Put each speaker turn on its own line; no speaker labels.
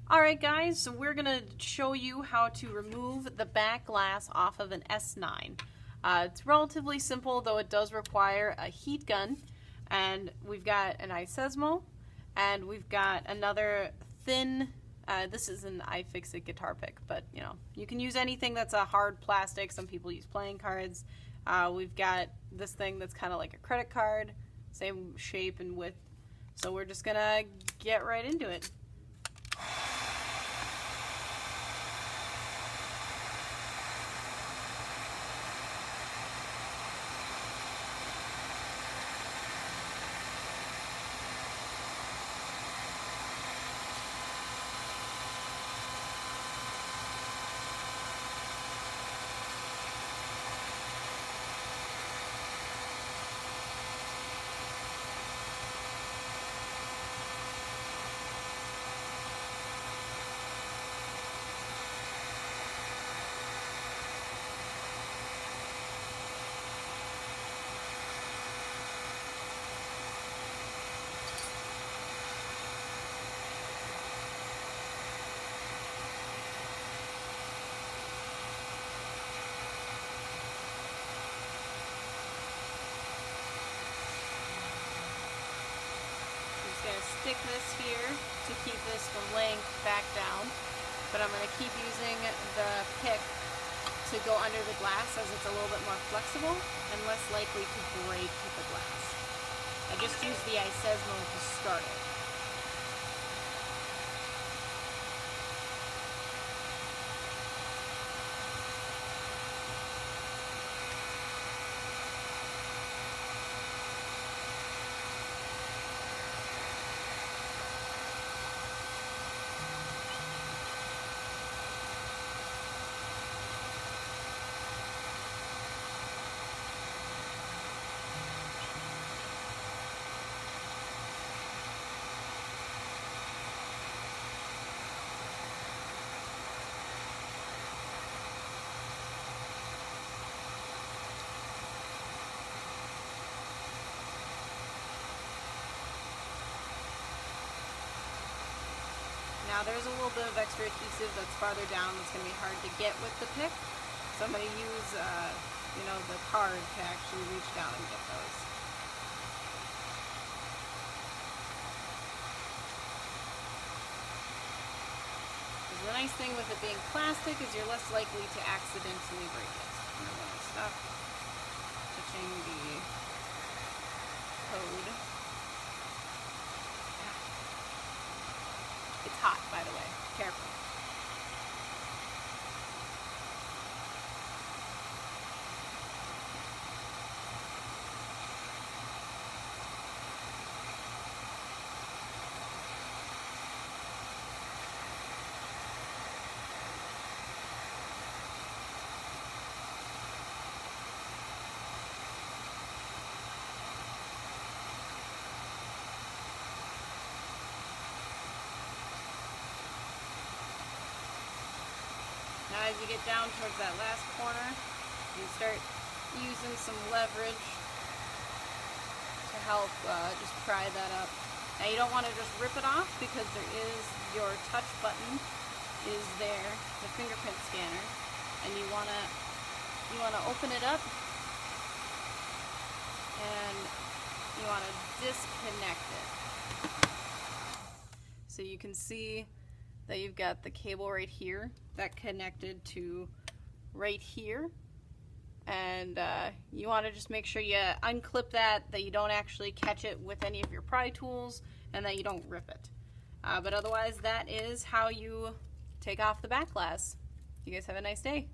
Alright guys, so we're going to show you how to remove the back glass off of an S9. It's relatively simple, though it does require a heat gun. And we've got an iSesmo, and we've got another thin, this is an iFixit guitar pick, but you know, you can use anything that's a hard plastic. Some people use playing cards. We've got this thing that's kind of like a credit card, same shape and width. So we're just going to get right into it. Going to stick this here to keep this from laying back down, but I'm going to keep using the pick to go under the glass as it's a little bit more flexible and less likely to break the glass. I just use the iSesmo to start it. Now there's a little bit of extra adhesive that's farther down that's going to be hard to get with the pick. So I'm going to use, the card to actually reach down and get those. The nice thing with it being plastic is you're less likely to accidentally break it. And I'm going to stop touching the code. It's hot, by the way. Careful. Now as you get down towards that last corner, you start using some leverage to help just pry that up. Now you don't want to just rip it off because there is your touch button is there, the fingerprint scanner, and you want to open it up and you want to disconnect it. So you can see that you've got the cable right here that connected to right here, and you want to just make sure you unclip that you don't actually catch it with any of your pry tools, and that you don't rip it. But otherwise, that is how you take off the back glass. You guys have a nice day.